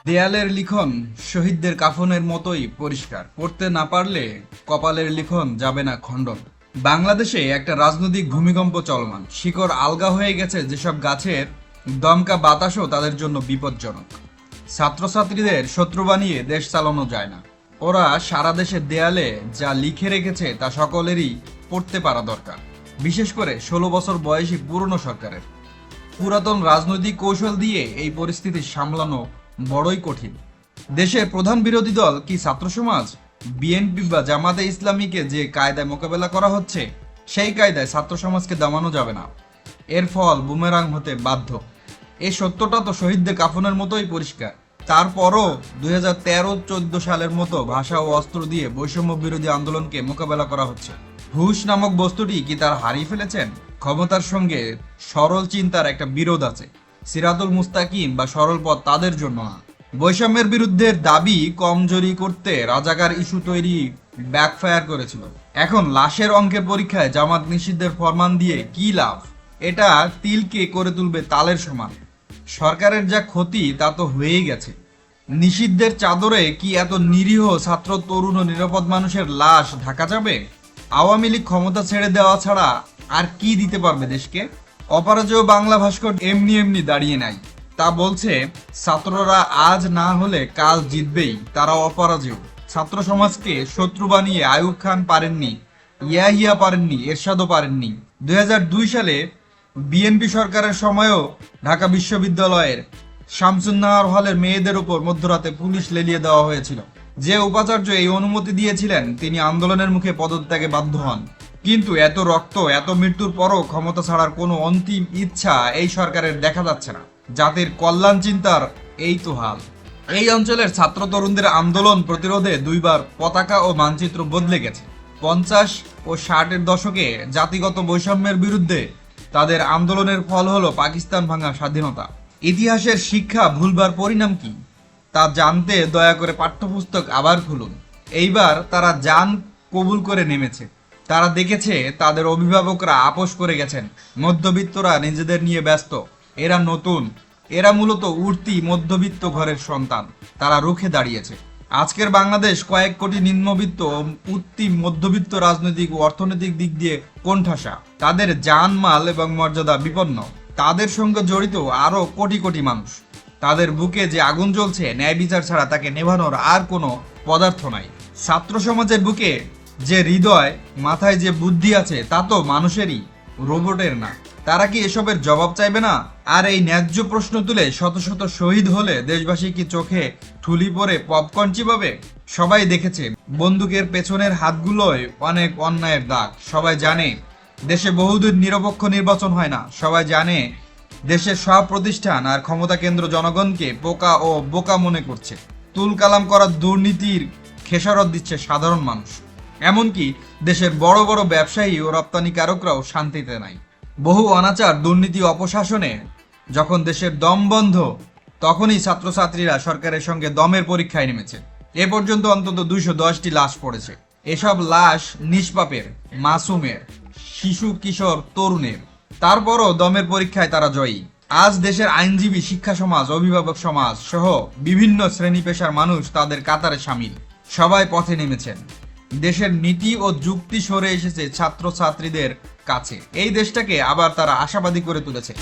দেয়ালের লিখন শহীদদের কাফনের মতোই পরিষ্কার, পড়তে না পারলে কপালের লিখন যাবে না খণ্ডন। বাংলাদেশে একটা রাজনৈতিক ভূমিকম্প চলমান, শিকড় আলগা হয়ে গেছে যেসব গাছের, দমকা বাতাসও তাদের জন্য বিপজ্জনক। ছাত্রছাত্রীদের শত্রু বানিয়ে দেশ চালানো যায় না। ওরা সারা দেশের দেয়ালে যা লিখে রেখেছে তা সকলেরই পড়তে পারা দরকার, বিশেষ করে 16 বছর বয়সী পুরনো সরকারের। পুরাতন রাজনৈতিক কৌশল দিয়ে এই পরিস্থিতি সামলানো বড়ই কঠিন। দেশের প্রধান বিরোধী দল কি ছাত্র সমাজ? বিএনপি বা জামাতে ইসলামীকে যে কায়দায় মোকাবেলা করা হচ্ছে, সেই কায়দায় ছাত্র সমাজকে দমানো যাবে না। এর ফল বুমেরাং হতে বাধ্য। এই সত্যটা তো শহীদদের কাফনের মতোই পরিষ্কার। তারপরও 2013-14 সালের মতো ভাষা ও অস্ত্র দিয়ে বৈষম্য বিরোধী আন্দোলনকে মোকাবেলা করা হচ্ছে। ঘুষ নামক বস্তুটি কি তারা হারিয়ে ফেলেছেন? ক্ষমতার সঙ্গে সরল চিন্তার একটা বিরোধ আছে। সিরাতুল মুস্তাকিম বা সরল পথ তাদের জন্য না। বৈষম্যের বিরুদ্ধে দাবি কমজোরি করতে রাজাকার ইস্যু তৈরি ব্যাকফায়ার করেছিল। এখন লাশের অঙ্কের পরীক্ষায় জামাত নিষিদ্ধের ফরমান দিয়ে কি লাভ? এটা তিলকে করে তুলবে তালের সমান। সরকারের যা ক্ষতি তা তো হয়েই গেছে। নিষিদ্ধের চাদরে কি এত নিরীহ ছাত্র, তরুণ ও নিরাপদ মানুষের লাশ ঢাকা যাবে? আওয়ামী লীগ ক্ষমতা ছেড়ে দেওয়া ছাড়া আর কি দিতে পারবে দেশকে? অপরাজেয় বাংলা ভাস্কর এমনি এমনি দাঁড়িয়ে নাই। তা বলছে ছাত্ররা আজ না হলে কাল জিতবেই, তারা অপরাজেয়। ছাত্র সমাজকে শত্রু বানিয়ে আইয়ুব খান পারেননি, ইয়াহিয়া পারেননি, এরশাদও পারেননি। 2002 সালে বিএনপি সরকারের সময়ও ঢাকা বিশ্ববিদ্যালয়ের শামসুন্নাহার হলের মেয়েদের উপর মধ্যরাতে পুলিশ লেলিয়ে দেওয়া হয়েছিল। যে উপাচার্য এই অনুমতি দিয়েছিলেন তিনি আন্দোলনের মুখে পদত্যাগে বাধ্য হন। কিন্তু এত রক্ত, এত মৃত্যুর পরও ক্ষমতা ছাড়ার কোনো অন্তিম ইচ্ছা এই সরকারের দেখা যাচ্ছে না। জাতির কল্যাণ চিন্তার এই তো হাল। এই অঞ্চলের ছাত্র তরুণদের আন্দোলন প্রতিরোধে দুইবার পতাকা ও মানচিত্র বদলে গেছে। 50 ও 60-এর দশকে জাতিগত বৈষম্যের বিরুদ্ধে তাদের আন্দোলনের ফল হলো পাকিস্তান ভাঙা স্বাধীনতা। ইতিহাসের শিক্ষা ভুলবার পরিণাম কি তা জানতে দয়া করে পাঠ্যপুস্তক আবার খুলুন। এইবার তারা জান কবুল করে নেমেছে। তারা দেখেছে তাদের অভিভাবকরা আপোষ করে গেছেন, মধ্যবিত্তরা নিজেদের নিয়ে ব্যস্ত। এরা নতুন, এরা মূলত উঠতি মধ্যবিত্ত ঘরের সন্তান। তারা রুখে দাঁড়িয়েছে। আজকের বাংলাদেশ কয়েক কোটি নিম্নবিত্ত ও উঠতি মধ্যবিত্ত রাজনৈতিক ও অর্থনৈতিক দিক দিয়ে কোণঠাসা। তাদের জানমাল এবং মর্যাদা বিপন্ন। তাদের সঙ্গে জড়িত আরো কোটি কোটি মানুষ। তাদের বুকে যে আগুন জ্বলছে, ন্যায় বিচার ছাড়া তাকে নেভানোর আর কোনো পদার্থ নাই। ছাত্র সমাজের বুকে যে হৃদয়, মাথায় যে বুদ্ধি আছে তা তো মানুষেরই, রোবটের না। তারা কি এসবের জবাব চাইবে না? আর এই ন্যায্য প্রশ্ন তুলে শত শত শহীদ হলে দেশবাসী কি চোখে ঠুলি পরে পপকর্ন চিবাবে? সবাই দেখেছে বন্দুকের পেছনের হাতগুলোয় অনেক অন্যায়ের দাগ। সবাই জানে দেশে বহুদিন নিরপেক্ষ নির্বাচন হয় না। সবাই জানে দেশের সব প্রতিষ্ঠান আর ক্ষমতা কেন্দ্র জনগণকে পোকা ও বোকা মনে করছে। তুলকালাম করা দুর্নীতির খেসারত দিচ্ছে সাধারণ মানুষ। এমনকি দেশের বড় বড় ব্যবসায়ী ও রপ্তানিকারকরাও শান্তিতে নাই। বহু অনাচার, দুর্নীতি, অপশাসনে যখন দেশের দম বন্ধ, তখনই ছাত্রছাত্রীরা সরকারের সঙ্গে দমের পরীক্ষায় নেমেছে। এ পর্যন্ত অন্তত 210টি লাশ পড়েছে। এসব লাশ নিষ্পাপের, মাসুমের, শিশু, কিশোর, তরুণের। তারপরও দমের পরীক্ষায় তারা জয়ী। আজ দেশের আইনজীবী, শিক্ষা সমাজ, অভিভাবক সমাজ সহ বিভিন্ন শ্রেণী পেশার মানুষ তাদের কাতারে সামিল। সবাই পথে নেমেছেন। দেশের নীতি ও যুক্তি সরে এসেছে ছাত্রছাত্রীদের কাছে। এই দেশটাকে আবার তারা আশাবাদী করে তুলেছে।